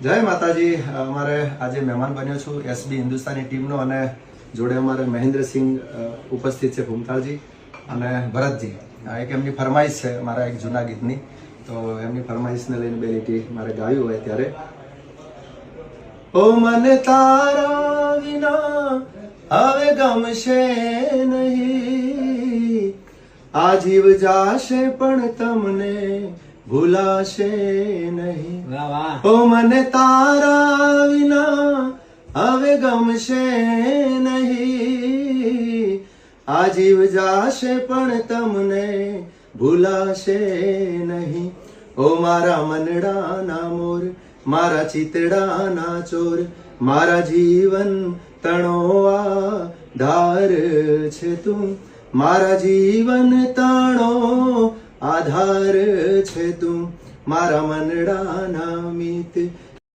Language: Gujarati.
જય માતાજી. અમારે આજે મહેમાન બન્યો છું એસબી હિન્દુસ્તાની ટીમનો અને જોડે અમારે મહેન્દ્રસિંહ ઉપસ્થિત છે, ભૂમતાળજી અને ભરતજી. એક એમની ફરમાઈશ છે મારા એક જૂના ગીતની, તો એમની ફરમાઈશને લઈને બે લીટી મારે ગાયું હોય ત્યારે. ઓ મને તારા વિના હવે ગમશે નહીં, આ જીવ જાશે પણ તમને ભૂલાશે નહીં. ઓ મને તારા વિના હવે ગમશે નહીં, આ જીવ જાશે પણ તમને ભૂલાશે નહીં. ઓ મારા મનડાના મોર, મારા ચિતડાના ચોર, મારા જીવન તણો આધાર છે તું, મારા જીવન તણો આધાર છે તું, મારા મનડાના મિત